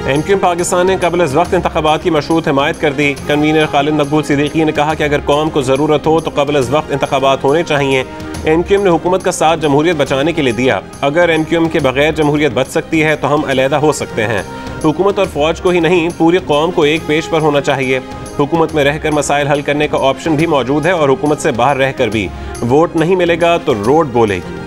MQM Pakistan ने कबल अज़ वक्त इंतखाबात की मशरूत हिमायत कर दी। कन्वीनर खालिद मकबूल सिद्दीकी ने कहा कि अगर कौम को ज़रूरत हो तो कबल अज़ वक्त इंतखाबात होने चाहिए। एमक्यूएम ने हुकूमत का साथ जमहूरियत बचाने के लिए दिया। अगर एमक्यूएम के बगैर जमहूरियत बच सकती है तो हम अलहदा हो सकते हैं। हुकूमत और फौज को ही नहीं, पूरी कौम को एक पेश पर होना चाहिए। हुकूमत में रहकर मसाइल हल करने का ऑप्शन भी मौजूद है और हुकूमत से बाहर रहकर भी। वोट नहीं मिलेगा तो रोड बोलेगी।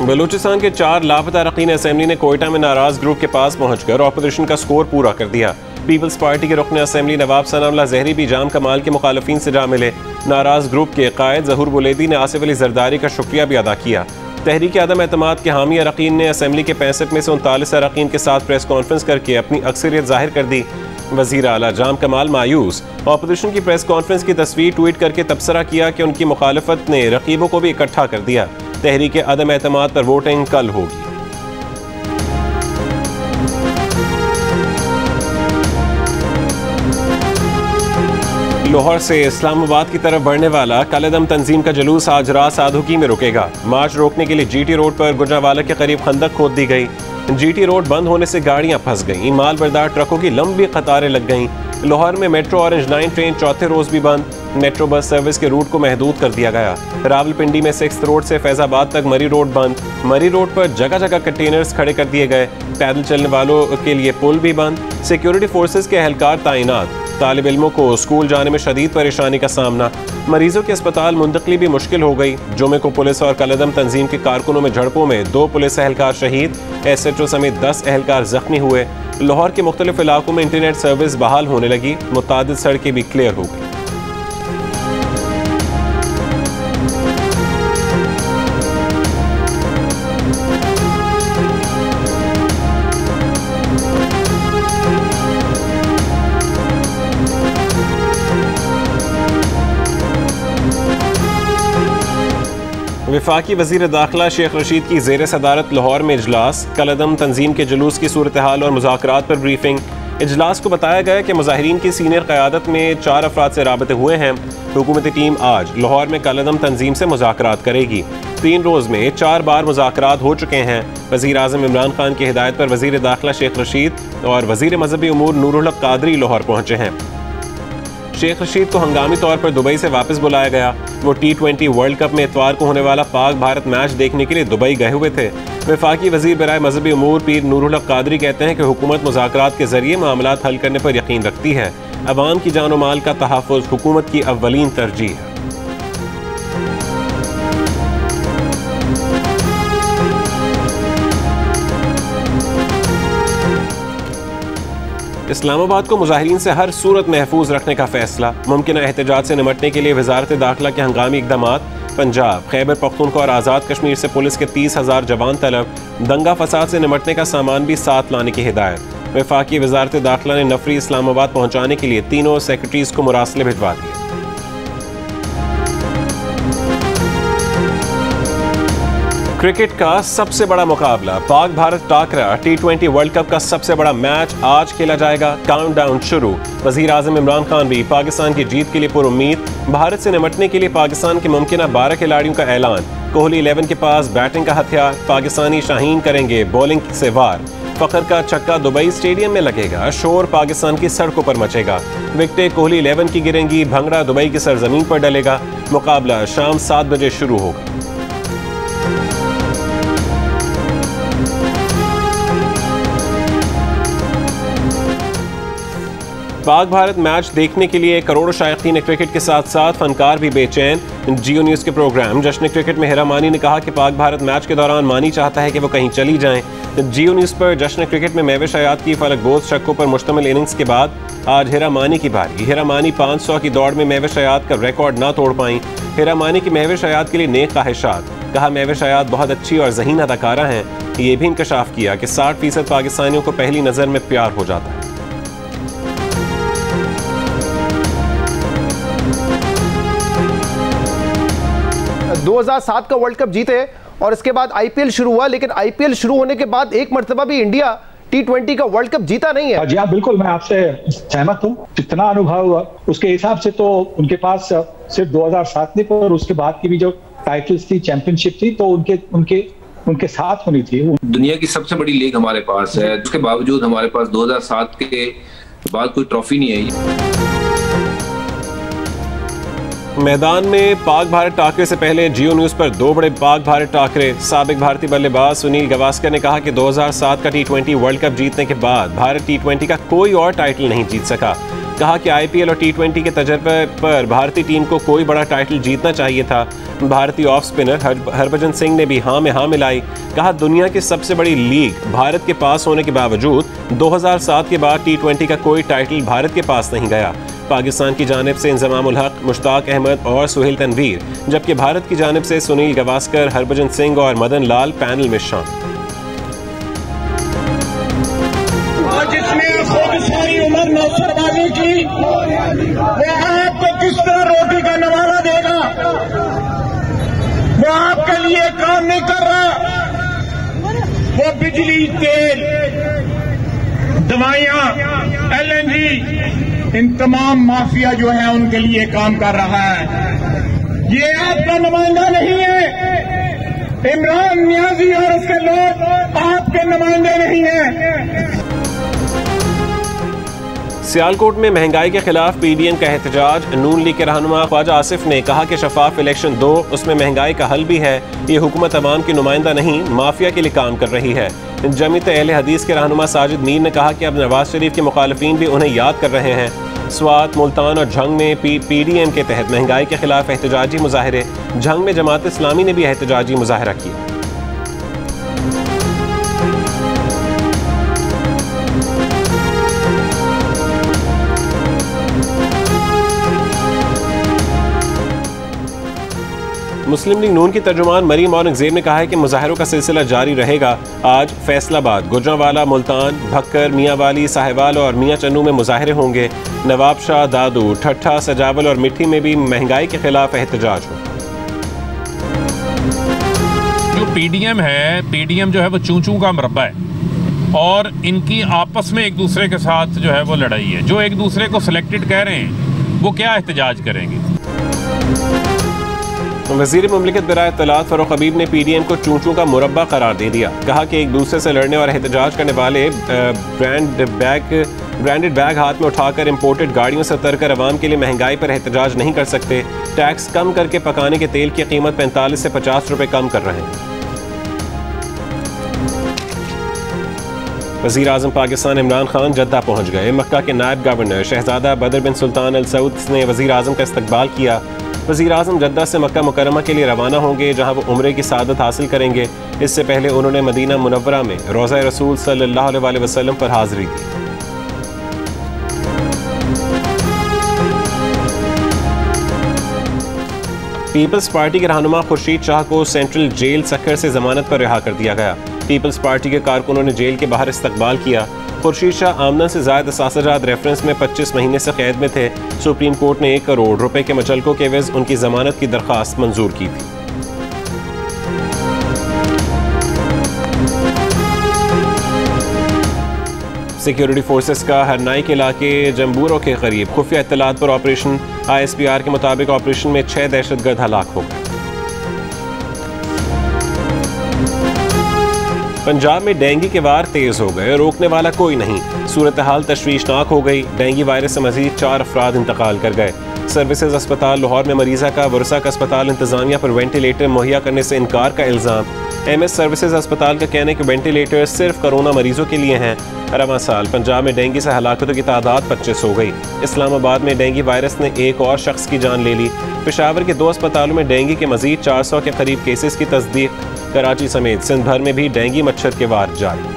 बलूचिस्तान के 4 लापता अरकान असेंबली ने कोयटा में नाराज ग्रुप के पास पहुंचकर ऑपोजिशन का स्कोर पूरा कर दिया। पीपल्स पार्टी के रुकन असेंबली नवाब सनाउल्लाह ज़हरी भी जाम कमाल के मुखालफिन से जा मिले। नाराज ग्रुप के कायद ज़हूर बुलेदी ने आसिफ अली जरदारी का शुक्रिया भी अदा किया। तहरीक आदम एतमाद के हामी अरकान ने असेंबली के 65 में से 39 अरकान के साथ प्रेस कॉन्फ्रेंस करके अपनी अक्सरियत जाहिर कर दी। वज़ीर आला जाम कमाल मायूस। ऑपोजिशन की प्रेस कॉन्फ्रेंस की तस्वीर ट्वीट करके तबसरा किया कि उनकी मुखालफत ने रकीबों को भी इकट्ठा कर दिया। तहरीक आदम एतमाद पर वोटिंग कल होगी। लाहौर से इस्लामाबाद की तरफ बढ़ने वाला कलदम तंजीम का जुलूस आज रात साधुकी में रुकेगा। मार्च रोकने के लिए जीटी रोड पर गुजरावाला के करीब खंदक खोद दी गई। जीटी रोड बंद होने से गाड़ियां फंस गईं। माल बरदार ट्रकों की लंबी कतारें लग गईं। लाहौर में मेट्रो ऑरेंज लाइन ट्रेन चौथे रोज भी बंद। मेट्रो बस सर्विस के रूट को महदूद कर दिया गया। रावलपिंडी में 6th रोड से फैजाबाद तक मरी रोड बंद। मरी रोड पर जगह जगह कंटेनर्स खड़े कर दिए गए। पैदल चलने वालों के लिए पुल भी बंद। सिक्योरिटी फोर्सेज के एहलकार तैनात। तालिब इल्मों को स्कूल जाने में शदीद परेशानी का सामना। मरीजों के अस्पताल मुंतकली भी मुश्किल हो गई। जुमे को पुलिस और कलदम तंजीम के कारकुनों में झड़पों में 2 पुलिस एहलकार शहीद। SHO समेत 10 एहलकार जख्मी हुए। लाहौर के मुख्तलिफ इलाकों में इंटरनेट सर्विस बहाल होने लगी। मुतादिद सड़कें भी क्लियर हो गई। वफाकी वज़ीर दाखिला शेख रशीद की ज़ेर सदारत लाहौर में इजलास। कलदम तंजीम के जुलूस की सूरत हाल और मुज़ाकरात पर ब्रीफिंग। इजलास को बताया गया कि मुज़ाहिरीन की सीनियर क़यादत में 4 अफराद से राबते हुए हैं। हुकूमती टीम आज लाहौर में कलदम तंजीम से मुज़ाकरात करेगी। 3 रोज़ में 4 बार मुज़ाकरात हो चुके हैं। वज़ीर आज़म इमरान खान की हिदायत पर वज़ीर दाखिला शेख रशीद और वज़ीर मज़हबी उमूर नूरुल हक कादरी लाहौर पहुँचे हैं। शेख रशीद को हंगामी तौर पर दुबई से वापस बुलाया गया। वो T20 वर्ल्ड कप में इतवार को होने वाला पाक भारत मैच देखने के लिए दुबई गए हुए थे। वफाकी वज़ीर बराए मज़हबी उमूर पीर नूरुल हक कादरी कहते हैं कि हुकूमत मुज़ाकरात के ज़रिए मामलात हल करने पर यकीन रखती है। अवाम की जान व माल का तहफ़्फ़ुज़ हुकूमत की अव्वलीन तरजीह है। इस्लामाबाद को मुजाहिरीन से हर सूरत महफूज रखने का फैसला। मुमकिन एहतजाज से निमटने के लिए वजारत दाखिला के हंगामी इक़दामात। पंजाब, खैबर पख्तूनख्वा और आज़ाद कश्मीर से पुलिस के 30,000 जवान तलब। दंगा फसाद से निमटने का सामान भी साथ लाने की हिदायत। वफाकी वजारत दाखिला ने नफरी इस्लामाबाद पहुँचाने के लिए तीनों सेक्रेटरीज को मुरासले भिजवा दिए। क्रिकेट का सबसे बड़ा मुकाबला Pak Bharat टाकरा। T20 world cup का सबसे बड़ा मैच आज खेला जाएगा। काउंटडाउन शुरू। वज़ीर आज़म इमरान खान भी पाकिस्तान की जीत के लिए पुरुम्मीद। भारत से निमटने के लिए पाकिस्तान के मुमकिन 12 खिलाड़ियों का ऐलान। कोहली 11 के पास बैटिंग का हथियार। पाकिस्तानी शाहीन करेंगे बॉलिंग से वार। फखर का छक्का दुबई स्टेडियम में लगेगा। शोर पाकिस्तान की सड़कों पर मचेगा। विकेटें कोहली 11 की गिरेंगी। भंगड़ा दुबई की सरजमीन पर डलेगा। मुकाबला शाम 7 बजे शुरू होगा। पाक भारत मैच देखने के लिए करोड़ों शायकीन क्रिकेट के साथ साथ फनकार भी बेचैन। जियो न्यूज़ के प्रोग्राम जश्न क्रिकेट में हिरा मानी ने कहा कि पाक भारत मैच के दौरान मानी चाहता है कि वो कहीं चली जाएं। जियो न्यूज़ पर जश्न क्रिकेट में महविश हयात की फलकबोज शक्कों पर मुश्तमिल इनिंग्स के बाद आज हिरा मानी की बारी। हिरा मानी 500 की दौड़ में महविश हयात का रिकॉर्ड ना तोड़ पाई। हिरा मानी की महविश हयात के लिए नेक ख्वाहिशात। कहा महविश हयात बहुत अच्छी और ज़हीन अदाकारा हैं। ये भी इंकशाफ किया कि 60% पाकिस्तानियों को पहली नज़र में प्यार हो जाता है। 2007 का वर्ल्ड कप जीते और इसके बाद IPL शुरू हुआ, लेकिन IPL शुरू होने के बाद एक मरतबा भी इंडिया T20 का वर्ल्ड कप जीता नहीं है। जी हाँ, बिल्कुल मैं आपसे सहमत हूँ। जितना अनुभव उसके हिसाब से तो उनके पास सिर्फ 2007 नहीं पर उसके बाद की भी जो टाइटल्स थी, चैंपियनशिप थी, तो उनके साथ होनी थी। दुनिया की सबसे बड़ी लीग हमारे पास है, उसके बावजूद हमारे पास 2007 के बाद कोई ट्रॉफी नहीं आई। मैदान में पाक भारत टाकरे से पहले जियो न्यूज पर दो बड़े पाक भारत टाकरे। साबिक भारतीय बल्लेबाज सुनील गावस्कर ने कहा कि 2007 का T20 वर्ल्ड कप जीतने के बाद भारत T20 का कोई और टाइटल नहीं जीत सका। कहा कि IPL और T20 के तजर्बे पर भारतीय टीम को कोई बड़ा टाइटल जीतना चाहिए था। भारतीय ऑफ स्पिनर हरभजन सिंह ने भी हाँ में हाँ मिलाई। कहा दुनिया की सबसे बड़ी लीग भारत के पास होने के बावजूद 2007 के बाद T20 का कोई टाइटल भारत के पास नहीं गया। पाकिस्तान की जानिब से इंजमाम उल हक, मुश्ताक अहमद और सुहेल तनवीर, जबकि भारत की जानिब से सुनील गावस्कर, हरभजन सिंह और मदन लाल पैनल में शामिल। जिसने खुद सारी उम्र नौकरबाजी की, वो आपको किस तरह रोटी का नवाला देगा? वो आपके लिए काम नहीं कर रहा। वो बिजली, तेल, दवाइयां, LNG, इन तमाम माफिया जो है उनके लिए काम कर रहा है। ये आपका नुमाइंदा नहीं है। इमरान नियाजी और उसके लोग आपके नुमाइंदे नहीं हैं। सियालकोट में महंगाई के खिलाफ PDM का एहतजाज। नून लीग के रहनुमा ख्वाजा आसिफ ने कहा कि शफाफ इलेक्शन दो, उसमें महंगाई का हल भी है। ये हुकूमत अवाम की नुमाइंदा नहीं, माफिया के लिए काम कर रही है। जमीयत अहले हदीस के रहनुमा साजिद मीर ने कहा कि अब नवाज शरीफ के मुखालिफिन भी उन्हें याद कर रहे हैं। स्वात, मुल्तान और झंग में PDM के तहत महंगाई के खिलाफ एहतजाजी मुजाहरे। झंग में जमात इस्लामी ने भी एहतजाजी मुजाहरा किया। मुस्लिम लीग नून की तर्जुमान मरीम औरंगजेब ने कहा है कि मुजाहरों का सिलसिला जारी रहेगा। आज फैसलाबाद, गुजरांवाला, मुल्तान, भक्कर, मियांवाली, साहिवाल और मियां चन्नू में मुजाहरे होंगे। नवाबशाह, दादू, ठट्ठा, सजावल और मिट्टी में भी महंगाई के खिलाफ एहतजाज हो। जो PDM है, PDM जो है वो चूं-चूं का मरबा है और इनकी आपस में एक दूसरे के साथ जो है वो लड़ाई है। जो एक दूसरे को सिलेक्टेड कह रहे हैं वो क्या एहतजाज करेंगे? वज़ीर मुमलिकत बराए इत्तलात फ़ारूक हबीब ने PDM को चूं-चूं का मुरब्बा करार दे दिया। कहा कि एक दूसरे से लड़ने और एहतजाज करने वाले ब्रांडेड बैग हाथ में उठाकर इम्पोर्टेड गाड़ियों से उतरकर अवाम के लिए महंगाई पर एहतजाज नहीं कर सकते। टैक्स कम करके पकाने के तेल की कीमत 45 से 50 रुपये कम कर रहे हैं। वज़ीर आज़म पाकिस्तान इमरान खान जद्दा पहुँच गए। मक्का के नायब गवर्नर शहजादा बदर बिन सुल्तान अल सऊद ने वज़ीर आज़म का इस्तकबाल किया। वज़ीर आज़म जद्दा से मक्का मुकर्रमा के लिए रवाना होंगे, जहां वो उम्रे की सादत हासिल करेंगे। इससे पहले उन्होंने मदीना मुनव्वरा में रोज़ा रसूल सल्लल्लाहु अलैहि वसल्लम पर हाज़िरी दी। पीपल्स पार्टी के रहनुमा खुर्शीद शाह को सेंट्रल जेल सक्खर से जमानत पर रिहा कर दिया गया। पीपल्स पार्टी के कारकुनों ने जेल के बाहर इस्तकबाल किया। खुर्शीद शाह आमदन से ज़ायद असासाजात रेफरेंस में 25 महीने से कैद में थे। सुप्रीम कोर्ट ने 1 करोड़ रुपए के मुचलकों के एवज उनकी जमानत की दरख्वास्त मंजूर की थी। सिक्योरिटी फोर्सेस का हरनाई के इलाके जम्बूरों के करीब खुफिया इत्तलात पर ऑपरेशन। ISPR के मुताबिक ऑपरेशन में 6 दहशतगर्द हलाक हो गए। पंजाब में डेंगू के वार तेज हो गए, रोकने वाला कोई नहीं। सूरत हाल तशवीशनाक हो गई। डेंगू वायरस से मजीद 4 अफराद इंतकाल कर गए। सर्विसेज अस्पताल लाहौर में मरीजा का वरसा का अस्पताल इंतजामिया पर वेंटिलेटर मुहैया करने से इनकार का इल्ज़ाम। MS सर्विसेज अस्पताल का कहना है कि वेंटिलेटर सिर्फ कोरोना मरीजों के लिए हैं। रवां साल पंजाब में डेंगू से हलाकतों की तादाद 25 हो गई। इस्लामाबाद में डेंगू वायरस ने एक और शख्स की जान ले ली। पेशावर के 2 अस्पतालों में डेंगू के मजीद 400 के करीब केसेस की तस्दीक। कराची समेत सिंध भर में भी डेंगू मच्छर के वार जारी।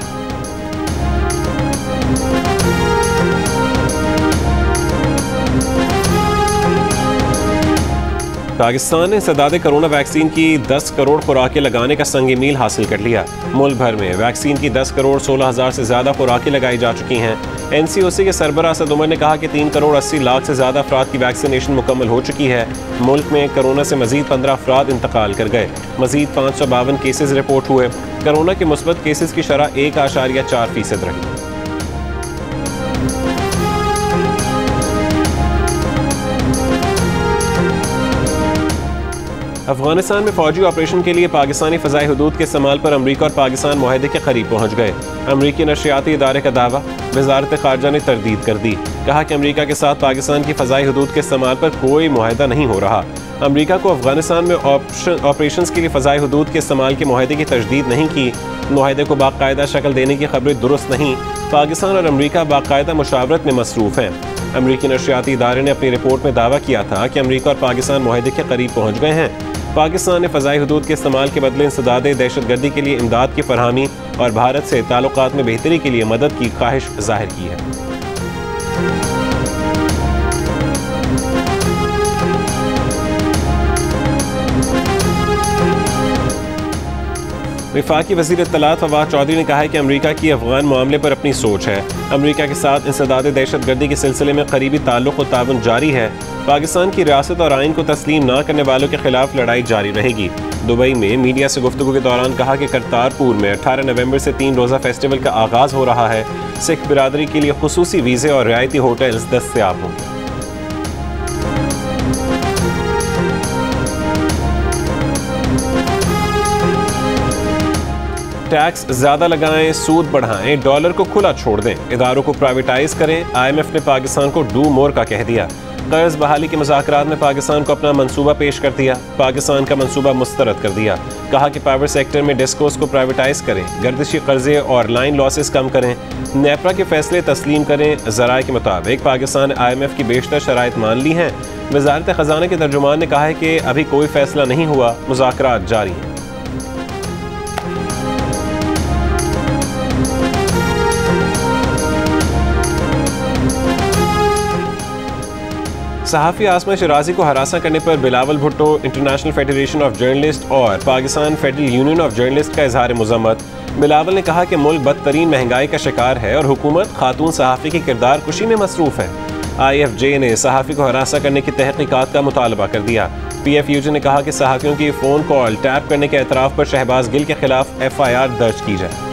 पाकिस्तान ने सदाद कोरोना वैक्सीन की 10 करोड़ खुराकें लगाने का संग मील हासिल कर लिया। मुल्क भर में वैक्सीन की 10 करोड़ 16 हज़ार से ज़्यादा खुराकें लगाई जा चुकी हैं। NCOC के सरबराह असद उमर ने कहा कि 3 करोड़ 80 लाख से ज़्यादा अफराद की वैक्सीनेशन मुकम्मल हो चुकी है। मुल्क में कोरोना से मजीद 15 अफराद इंतकाल कर गए। मजीद 552 केसेज रिपोर्ट हुए। कोरोना के मुस्बत केसेज की शरह 1.4% रही। अफगानिस्तान में फौजी ऑपरेशन के लिए पाकिस्तानी फ़ज़ाई हुदूद के इस्तेमाल पर अमरीका और पाकिस्तान मुआहदे के करीब पहुँच गए। अमरीकी नशरियाती इदारे का दावा, वज़ारत ख़ारजा ने तरदीद कर दी। कहा कि अमरीका के साथ पाकिस्तान की फ़ज़ाई हुदूद के इस्तेमाल पर कोई मुआहदा नहीं हो रहा। अमरीका को अफगानिस्तान में ऑपरेशन के लिए फ़ज़ाई हुदूद के इस्तेमाल के मुआहदे की तजदीद नहीं की। मुआहदे को बाकायदा शक्ल देने की खबरें दुरुस्त नहीं। पाकिस्तान और अमरीका बाकायदा मुशावरत में मसरूफ़ हैं। अमरीकी नशरियाती इदारे ने अपनी रिपोर्ट में दावा किया था कि अमरीका और पाकिस्तान मुआहदे के करीब पहुँच गए हैं। पाकिस्तान ने फ़ज़ाई हुदूद के इस्तेमाल के बदले इंसदादे दहशतगर्दी के लिए इमदाद की फरहमी और भारत से ताल्लुकात में बेहतरी के लिए मदद की ख्वाहिश जाहिर की है। वफाकी वज़ीर इत्तलात फवाद चौधरी ने कहा है कि अमरीका की अफगान मामले पर अपनी सोच है। अमरीका के साथ इंसदादे दहशतगर्दी के सिलसिले में करीबी ताल्लुक़ और ताउन जारी है। पाकिस्तान की रियासत और आइन को तस्लीम न करने वालों के खिलाफ लड़ाई जारी रहेगी। दुबई में मीडिया से गुफ्तगू के दौरान कहा कि करतारपुर में 18 नवंबर से 3 रोज़ा फेस्टिवल का आगाज़ हो रहा है। सिख बिरादरी के लिए खुसूसी वीज़े और रियायती होटल्स दस्तयाब होंगे। टैक्स ज़्यादा लगाएं, सूद बढ़ाएं, डॉलर को खुला छोड़ दें, इदारों को प्राइवेटाइज करें। IMF ने पाकिस्तान को डू मोर का कह दिया। कर्ज बहाली के मुज़ाकरात में पाकिस्तान को अपना मंसूबा पेश कर दिया। पाकिस्तान का मंसूबा मुस्तरद कर दिया। कहा कि पावर सेक्टर में डिस्कोस को प्राइवेटाइज करें, गर्दिशी कर्जे और लाइन लॉसेस कम करें, नेपरा के फैसले तस्लीम करें। ज़राए के मुताबिक पाकिस्तान IMF की बेशतर शराइत मान ली हैं। वज़ारत ख़ज़ाना के तर्जुमान ने कहा है कि अभी कोई फैसला नहीं हुआ, मुज़ाकरात जारी हैं। सहाफ़ी आसमा शराजी को हरासा करने पर Bilawal Bhutto, International Federation of Journalist और Pakistan Federal Union of Journalist का इजहार मुज़म्मत। बिलावल ने कहा कि मुल्क बदतरीन महंगाई का शिकार है और हुकूमत खातून सहाफ़ी की किरदार कुशी में मसरूफ़ है। IFJ ने सहाफ़ी को हरासा करने की तहक़ीक़ात का मुतालबा कर दिया। PFUJ ने कहा कि सहाफ़ियों की फ़ोन कॉल टैप करने के एतराफ़ पर शहबाज गिल के खिलाफ FIR दर्ज की जाए।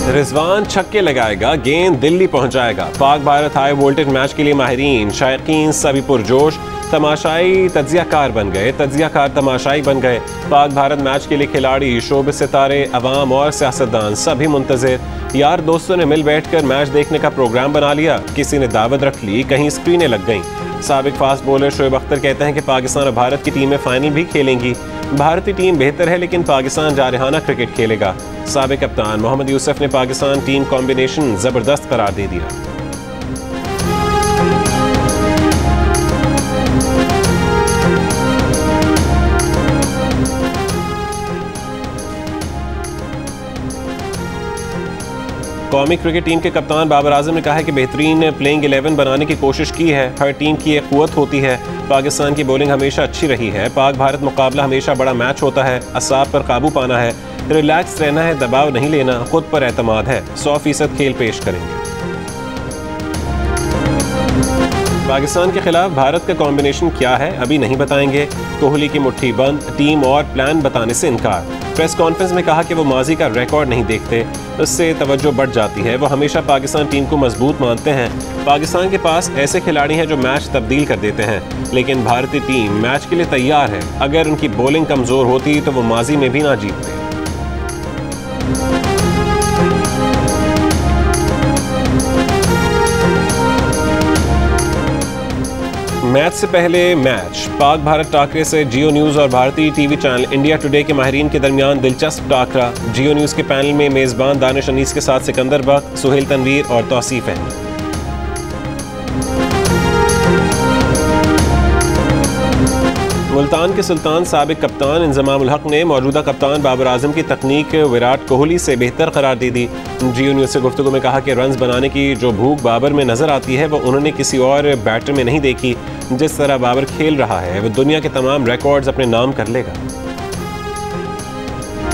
रिजवान छक्के लगाएगा, गेंद दिल्ली पहुंचाएगा। Pak Bharat high voltage match के लिए माहिरीन, शायकीन सभी पुरजोश। तमाशाई तज्जियाकार बन गए, तज्जियाकार तमाशाई बन गए। पाक भारत मैच के लिए खिलाड़ी, शोबे सितारे, अवाम और सियासतदान सभी मुंतज़िर। यार दोस्तों ने मिल बैठकर मैच देखने का प्रोग्राम बना लिया। किसी ने दावत रख ली, कहीं स्क्रीनें लग गईं। साबिक फास्ट बॉलर शोएब अख्तर कहते हैं कि पाकिस्तान और भारत की टीमें फाइनल भी खेलेंगी। भारतीय टीम बेहतर है लेकिन पाकिस्तान जारहाना क्रिकेट खेलेगा। साबिक कप्तान मोहम्मद यूसुफ ने पाकिस्तान टीम कॉम्बिनेशन जबरदस्त करार दे दिया। कौमी क्रिकेट टीम के कप्तान बाबर आजम ने कहा है कि बेहतरीन प्लेइंग 11 बनाने की कोशिश की है। हर टीम की एक कुव्वत होती है। पाकिस्तान की बॉलिंग हमेशा अच्छी रही है। पाक भारत मुकाबला हमेशा बड़ा मैच होता है। असाब पर काबू पाना है, रिलैक्स रहना है, दबाव नहीं लेना, खुद पर एतमाद है। 100% खेल पेश करेंगे। पाकिस्तान के खिलाफ भारत का कॉम्बिनेशन क्या है अभी नहीं बताएंगे। कोहली की मुट्ठी बंद, टीम और प्लान बताने से इनकार। प्रेस कॉन्फ्रेंस में कहा कि वो माजी का रिकॉर्ड नहीं देखते, उससे तवज्जो बढ़ जाती है। वो हमेशा पाकिस्तान टीम को मजबूत मानते हैं। पाकिस्तान के पास ऐसे खिलाड़ी हैं जो मैच तब्दील कर देते हैं, लेकिन भारतीय टीम मैच के लिए तैयार है। अगर उनकी बॉलिंग कमज़ोर होती तो वो माजी में भी ना जीतते। मैच से पहले मैच, पाक भारत टाकरे से जियो न्यूज़ और भारतीय टीवी चैनल इंडिया टुडे के माहिरीन के दरमियान दिलचस्प टाकरा। जियो न्यूज़ के पैनल में मेज़बान दानिश अनीस के साथ सिकंदर बख्त, सुहेल तनवीर और तौसीफ अहमद। मुल्तान के सुल्तान साबिक कप्तान इंजमामुल हक ने मौजूदा कप्तान बाबर आजम की तकनीक विराट कोहली से बेहतर करार दे दी। जियो न्यूज़ से गुफ्तगू में कहा कि रन्स बनाने की जो भूख बाबर में नजर आती है वो उन्होंने किसी और बैटर में नहीं देखी। जिस तरह बाबर खेल रहा है वो दुनिया के तमाम रिकॉर्ड्स अपने नाम कर लेगा।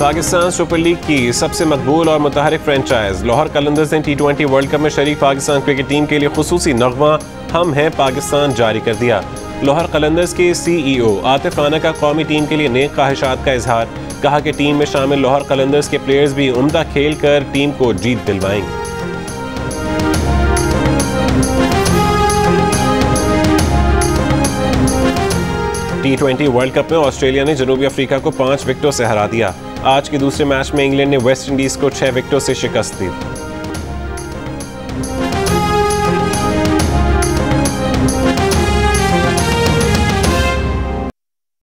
पाकिस्तान सुपर लीग की सबसे मकबूल और मुतहरिक फ्रेंचाइज लाहौर कलंदर्स ने T20 वर्ल्ड कप में शरीक पाकिस्तान क्रिकेट टीम के लिए खुसूसी नगमा हम हैं पाकिस्तान जारी कर दिया। लाहौर कलंदर्स के CEO आतिफ राना का कौमी टीम के लिए नेक ख्वाहिशात का इजहार। कहा कि टीम में शामिल लाहौर कलंदर्स के प्लेयर्स भी उम्दा खेल कर टीम को जीत दिलवाएंगे। T20 वर्ल्ड कप में ऑस्ट्रेलिया ने जनूबी अफ्रीका को 5 विकेटों से हरा दिया। आज के दूसरे मैच में इंग्लैंड ने वेस्ट इंडीज को 6 विकेटों से शिकस्त दी।